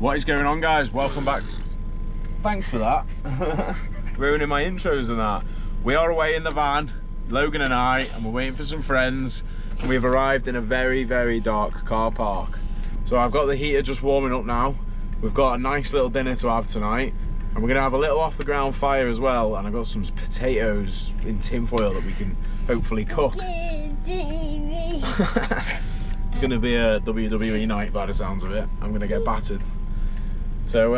What is going on, guys? Welcome back to... Thanks for that. Ruining my intros and that. We are away in the van, Logan and I, and we're waiting for some friends. And we've arrived in a very, very dark car park. So I've got the heater just warming up now. We've got a nice little dinner to have tonight. And we're gonna have a little off the ground fire as well. And I've got some potatoes in tinfoil that we can hopefully cook. It's gonna be a WWE night by the sounds of it. I'm gonna get battered. So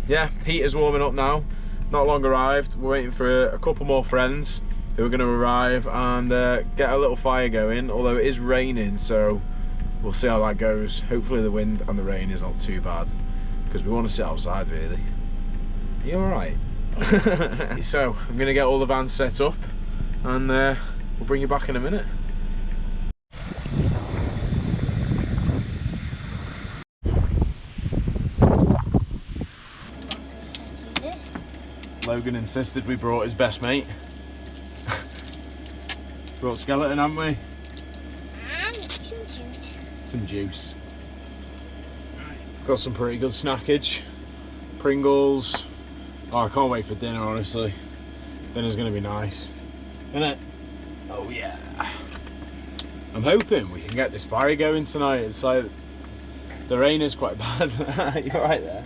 yeah, heater's warming up now. Not long arrived. We're waiting for a couple more friends who are going to arrive and get a little fire going. Although it is raining, so we'll see how that goes. Hopefully the wind and the rain is not too bad, because we want to sit outside really. Are you all right? So I'm going to get all the vans set up, and we'll bring you back in a minute. Logan insisted we brought his best mate. Brought skeleton, haven't we? And some juice. Some juice. Got some pretty good snackage. Pringles. Oh, I can't wait for dinner, honestly. Dinner's gonna be nice. Isn't it? Oh yeah. I'm hoping we can get this fire going tonight. It's like, the rain is quite bad. You're right there.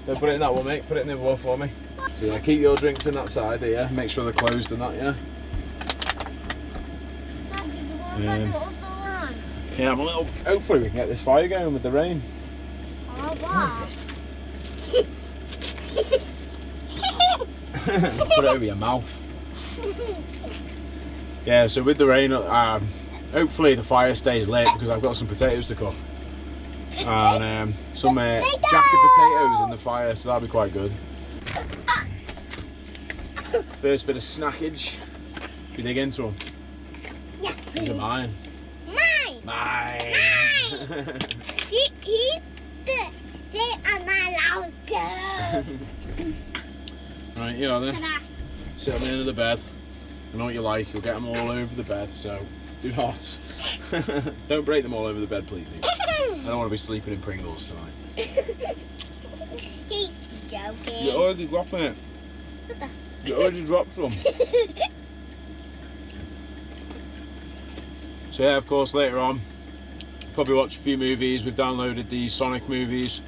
Don't put it in that one, mate. Put it in the other one for me. So yeah, keep your drinks in that side here. Make sure they're closed and that, yeah? Yeah, I'm a little... Hopefully we can get this fire going with the rain. Oh, what? Put it over your mouth. Yeah, so with the rain, hopefully the fire stays lit, because I've got some potatoes to cook. And some jacket potatoes in the fire, so that'll be quite good. First bit of snackage. Should we dig into them? Yeah. These are mine. Mine. Mine. Mine. He sit on my lounge. Right, you know then. Sit on the end of the bed. I know what you like. You'll get them all over the bed, so do not. Don't break them all over the bed, please, mate. I don't want to be sleeping in Pringles tonight. He's joking. You're already dropping it. You already dropped some. So yeah, of course, later on, probably watch a few movies. We've downloaded the Sonic movies.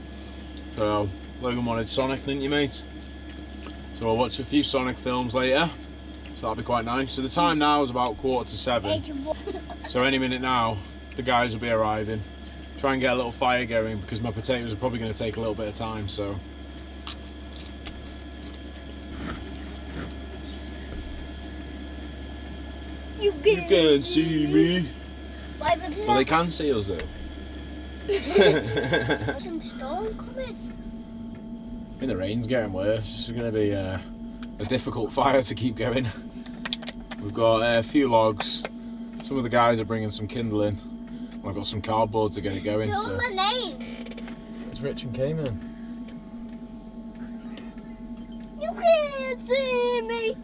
So Logan wanted Sonic, didn't you, mate? So I'll watch a few Sonic films later. So that'll be quite nice. So the time now is about 6:45. So any minute now, the guys will be arriving. Try and get a little fire going, because my potatoes are probably going to take a little bit of time, so. You can see me. Well, they can see us though. Some storm coming. I mean, the rain's getting worse. This is going to be a difficult fire to keep going. We've got a few logs. Some of the guys are bringing some kindling. I've got some cardboard to get it going. All the names. It's Rich and Cayman. You can't see me.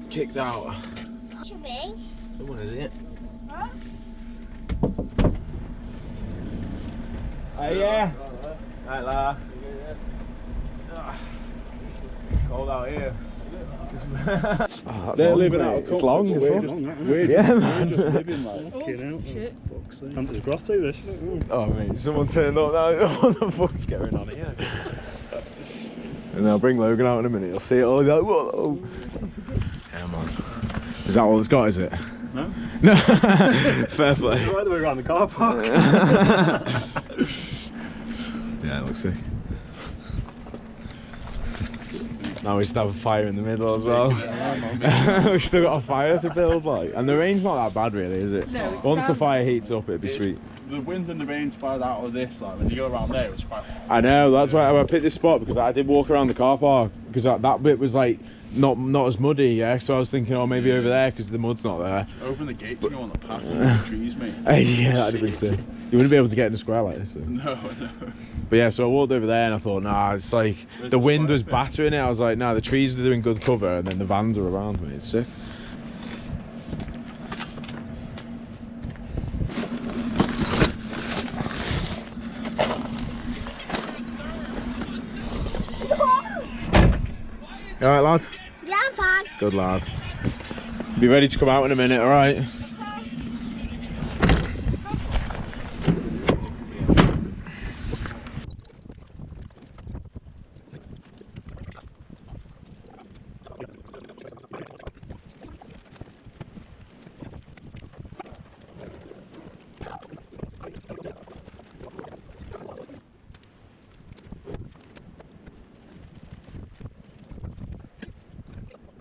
Kicked out. What you mean? Someone is it? Huh? Oh yeah. Right, La. Cold out here. They're living out of comfort. It's long, we're yeah, man. We're just living like fucking out. Shit. Fuck's sake. And it's grotty, this. Oh, mate, someone turned up now. What the fuck's going on here? And I'll bring Logan out in a minute. You'll see it all. Like, whoa. Yeah, man. Is that all it's got, is it? No. No. Fair play. It's right the way around the car park. Yeah, it looks sick. Now we just have a fire in the middle as well. We've still got a fire to build, like, and the rain's not that bad, really, is it? No, once the fire heats up, it'd be sweet. The wind and the rain spread out of this, like when you go around there, it's quite. I know, that's why I picked this spot, because I did walk around the car park because that bit was like not as muddy, yeah. So I was thinking, oh, maybe over there because the mud's not there. Open the gate to go on the path and the trees, mate. Yeah, that'd have been sick. You wouldn't be able to get in a square like this, though. No. But yeah, so I walked over there and I thought, nah, it's like the wind was battering it. I was like, nah, the trees are doing good cover, and then the vans are around me. It's sick. You alright, lad? Yeah, I'm fine. Good lad. Be ready to come out in a minute, alright?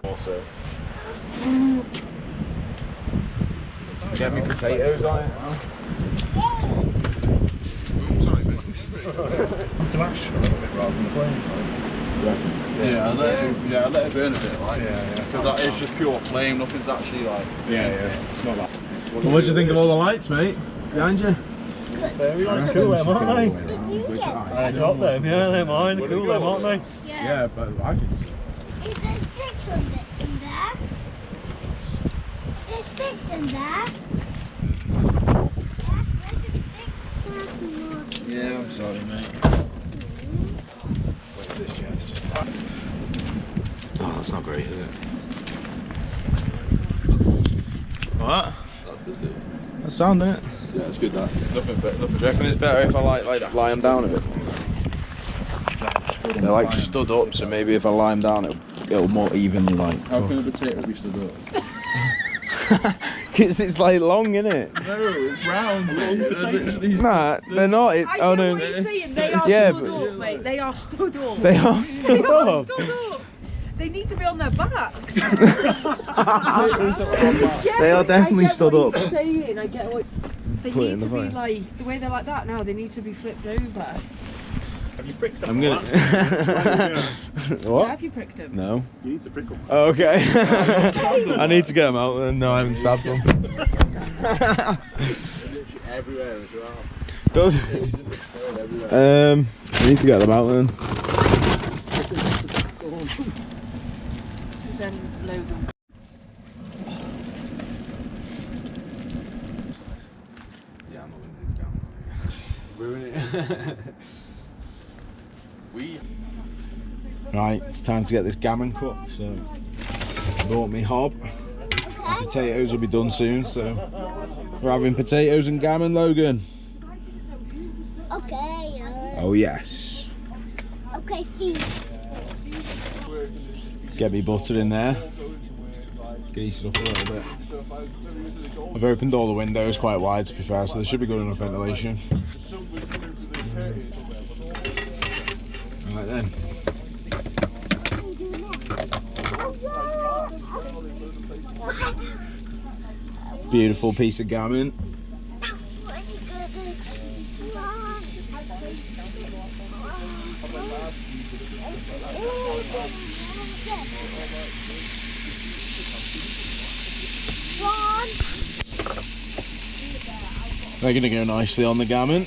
Also, get me potatoes on it. Sorry, mate. Slash a little bit rather than the flame type. Yeah, I let it burn a bit, like. Yeah. Because it's just pure flame. Nothing's actually like. Yeah. It's not that. Well, what do you think of all the lights, mate? Behind you? Very cool, them, aren't they? I got them, yeah, they're mine. They're cool, them, aren't they? Yeah, but I think so. Is there sticks in there? There's sticks in there. Yeah, I'm sorry, mate. Oh, that's not great, is it? What? That's the two. That's sound, isn't it? Yeah, it's good, that. Nothing better. Do you reckon it's better if I lie them down a bit? They're like stood up, so maybe if I lie them down, it'll more evenly like. How can a potato be stood up? Because it's like long, isn't it? No, it's round. Nah, they're not. I know what you're saying. They are stood up, mate. They are stood up. They are stood up. They need to be on their backs. They are definitely stood up. I'm saying. I get what. They Put it need in to the be fire. like the way they're like that now. They need to be flipped over. Have you pricked them? I'm gonna. What? Have you pricked them? No. You need to prick them. Oh, okay. I need to get them out. Then. No, I haven't stabbed them. Everywhere as well. Does? I need to get them out then. Then Logan. Yeah, I'm not gonna ruin it. Right, it's time to get this gammon cut. So, I bought me hob. The potatoes will be done soon. So, we're having potatoes and gammon, Logan. Okay. Oh yes. Okay, feet. Get me butter in there. Grease it up a little bit. I've opened all the windows quite wide, to be fair, so there should be good enough ventilation. Right then. Beautiful piece of gammon. They're going to go nicely on the gammon.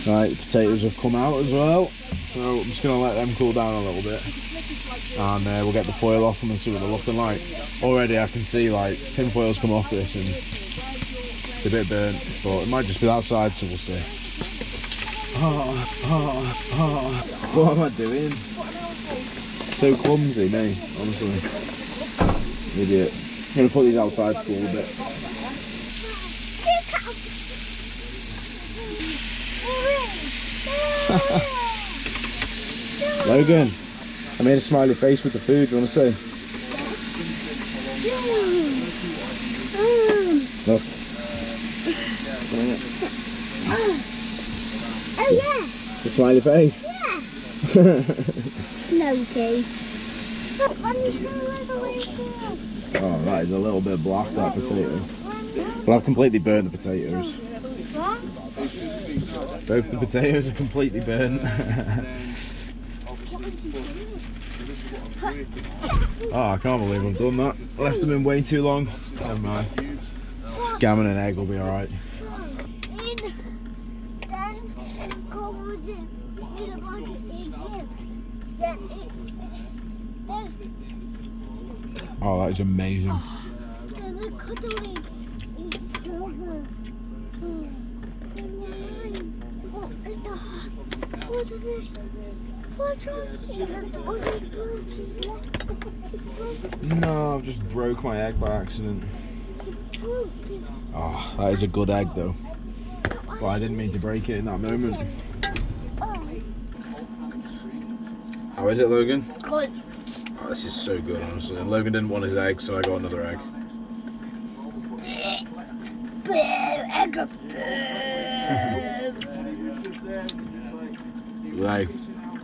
Right, the potatoes have come out as well, so I'm just going to let them cool down a little bit, and we'll get the foil off them and see what they're looking like. Already I can see like tin foil's come off this and it's a bit burnt, but it might just be that side, so we'll see. What am I doing? So clumsy, me, honestly. Idiot. I'm going to put these outside to cool a bit. Logan, I made a smiley face with the food, do you want to see? Look. Oh yeah. It's a smiley face. Yeah. No, okay. Oh, that is a little bit black, that potato. But I've completely burnt the potatoes. Both the potatoes are completely burnt. Oh, I can't believe I've done that. Left them in way too long. Never mind. Gammon and egg will be alright. Oh, that is amazing. No, I've just broke my egg by accident. Oh, that is a good egg though. But I didn't mean to break it in that moment. How is it, Logan? Good. Oh, this is so good, honestly. And Logan didn't want his egg, so I got another egg. They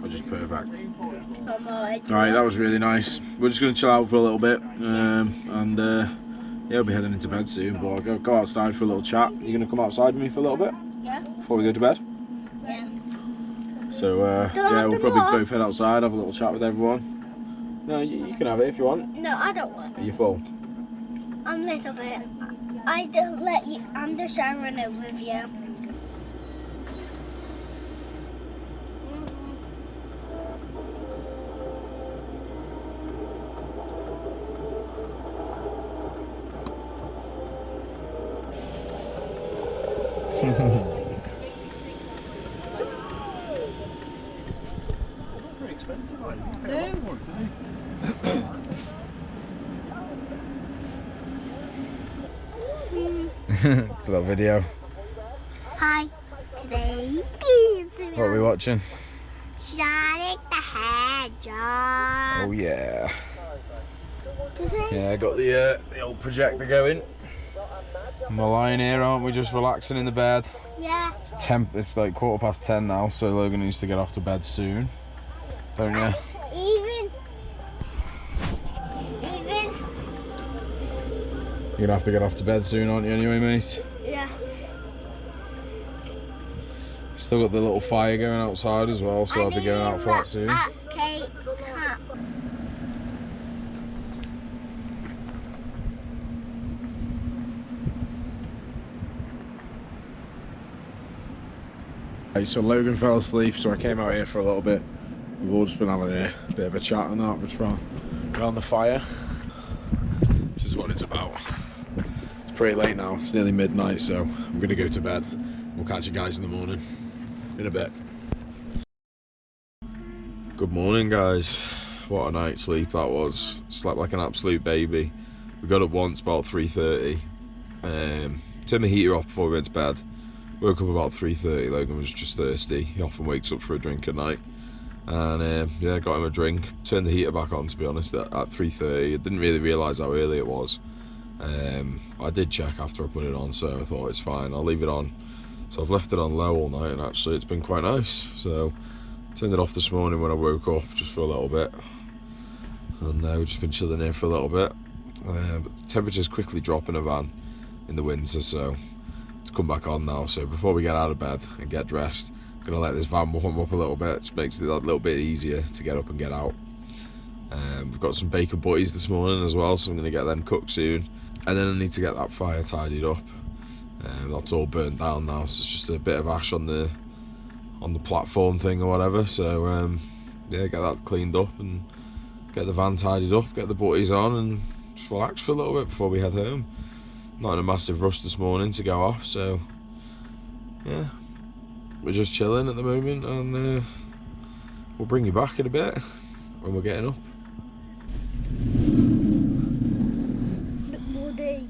are just perfect. Alright, that was really nice. We're just going to chill out for a little bit. Yeah, we'll be heading into bed soon, but I'll go outside for a little chat. You going to come outside with me for a little bit? Yeah. Before we go to bed? Yeah. So, yeah, we'll probably both head outside, have a little chat with everyone. No, you can have it if you want. No, I don't want. Are you full? I'm a little bit. I don't let you. I'm just sharing it with you. Very expensive, No. It's a little video. Hi. Today, What are we watching? Sonic the Hedgehog. Oh yeah. Yeah, I got the old projector going. And we're lying here, aren't we? Just relaxing in the bed. Yeah. It's like 10:15 now, so Logan needs to get off to bed soon. Don't you? Even. You're gonna have to get off to bed soon, aren't you, anyway, mate? Yeah. Still got the little fire going outside as well, so I'll be going out for that soon. Okay. Right, so Logan fell asleep, so I came out here for a little bit. We've all just been having a bit of a chat and that, just around the fire. This is what it's about. It's pretty late now, it's nearly midnight, so I'm gonna go to bed. We'll catch you guys in the morning, in a bit. Good morning, guys. What a night's sleep that was. Slept like an absolute baby. We got up once about 3:30. Turned the heater off before we went to bed. Woke up about 3:30. Logan was just thirsty. He often wakes up for a drink at night. And yeah, got him a drink. Turned the heater back on, to be honest, at 3:30. I didn't really realise how early it was. I did check after I put it on, so I thought it's fine. I'll leave it on. So I've left it on low all night, and actually it's been quite nice. So turned it off this morning when I woke up, just for a little bit. And we've just been chilling here for a little bit. But the temperature's quickly dropping a van in the winter, so it's come back on now. So before we get out of bed and get dressed, I'm gonna let this van warm up a little bit. Just makes it a little bit easier to get up and get out. We've got some bacon butties this morning as well, so I'm gonna get them cooked soon. And then I need to get that fire tidied up. That's all burnt down now, so it's just a bit of ash on the platform thing or whatever. So yeah, get that cleaned up and get the van tidied up, get the butties on, and just relax for a little bit before we head home. Not in a massive rush this morning to go off, so yeah, we're just chilling at the moment, and we'll bring you back in a bit when we're getting up. Muddy.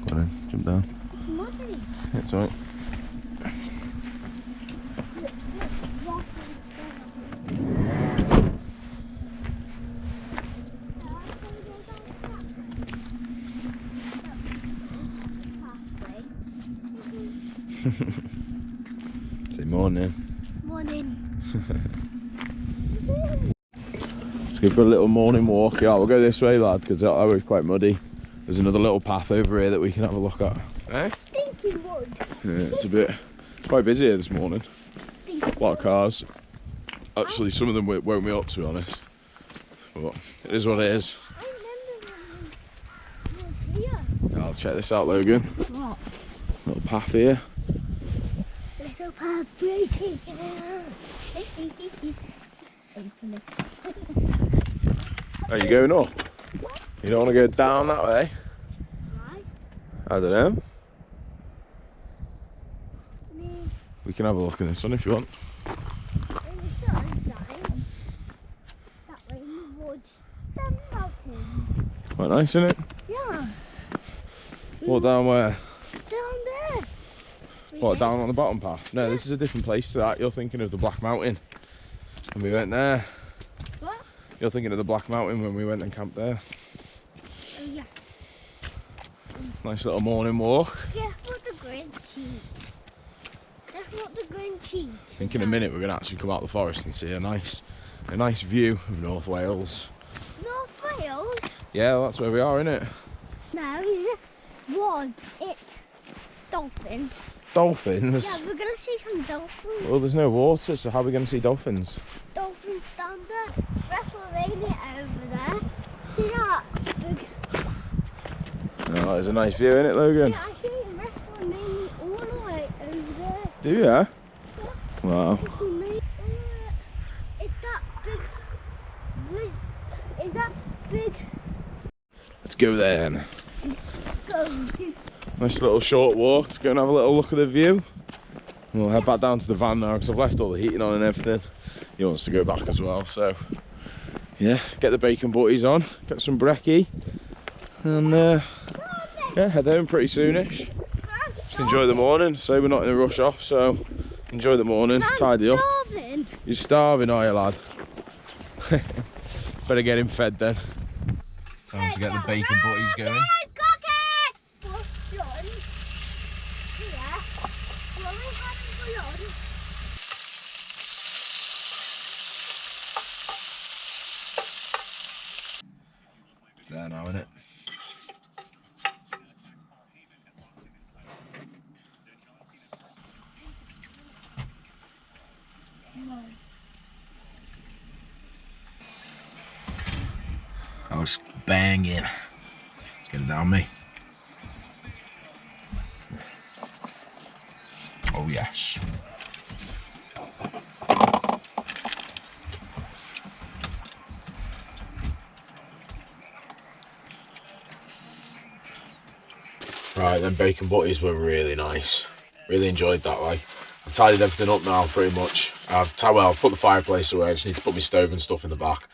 Go on in, jump down. It's muddy. It's alright. Say morning. Morning. Let's go for a little morning walk. Yeah, we'll go this way, lad, because that was quite muddy. There's another little path over here that we can have a look at. Eh? Stinky wood. Yeah, it's a bit Quite busy here this morning. A lot of cars. Actually, some of them woke me up, to be honest. But it is what it is. I remember when you were here. I'll check this out, Logan. What? Little path here. Little path breaking. Are you going up? You don't want to go down that way? Why? I don't know. Me. We can have a look in this one if you want. That way towards the mountains. Quite nice, isn't it? Yeah. Walk down where? Down there. What, down on the bottom path? No, this is a different place to that. You're thinking of the Black Mountain. And we went there. What? You're thinking of the Black Mountain when we went and camped there. Oh yeah. Nice little morning walk. Yeah, what the green tea. That's what the green tea. I think in a minute we're going to actually come out the forest and see a nice view of North Wales. North Wales? Yeah, that's where we are, innit? No, it's one. It's dolphins. Dolphins? Yeah, we're gonna see some dolphins. Well, there's no water, so how are we going to see dolphins? Dolphins down there. WrestleMania over there. See that? Big... Oh, there's a nice view, innit, Logan? Yeah, I see WrestleMania all the way over there. Do you? Yeah? Wow. WrestleMania. Is that big? Is that big? Let's go then. Go to. Nice little short walk to go and have a little look at the view. And we'll head back down to the van now because I've left all the heating on and everything. He wants to go back as well, so yeah, get the bacon butties on, get some brekkie, and yeah, head home pretty soonish. Just enjoy the morning, so we're not in a rush off, so enjoy the morning, tidy up. Starving. You're starving, are you, lad? Better get him fed then. Time to get the bacon butties going. It's there now, isn't it? Oh, it's banging. Let's get it down me. Oh yes. Right, then bacon butties were really nice. Really enjoyed that way. I've tidied everything up now pretty much. I've put the fireplace away. I just need to put my stove and stuff in the back.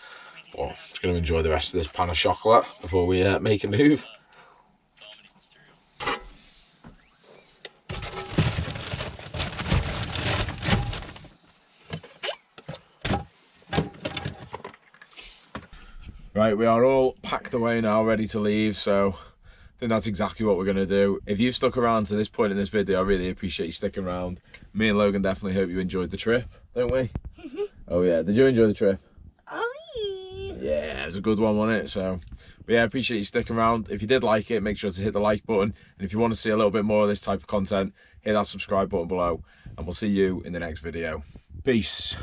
But I'm just going to enjoy the rest of this pan of chocolate before we make a move. Right, we are all packed away now, ready to leave, so I think that's exactly what we're going to do. If you've stuck around to this point in this video, I really appreciate you sticking around. Me and Logan definitely hope you enjoyed the trip, don't we? Oh yeah, did you enjoy the trip? Oh yeah, it was a good one, wasn't it? So, but yeah, I appreciate you sticking around. If you did like it, make sure to hit the like button. And if you want to see a little bit more of this type of content, hit that subscribe button below. And we'll see you in the next video. Peace.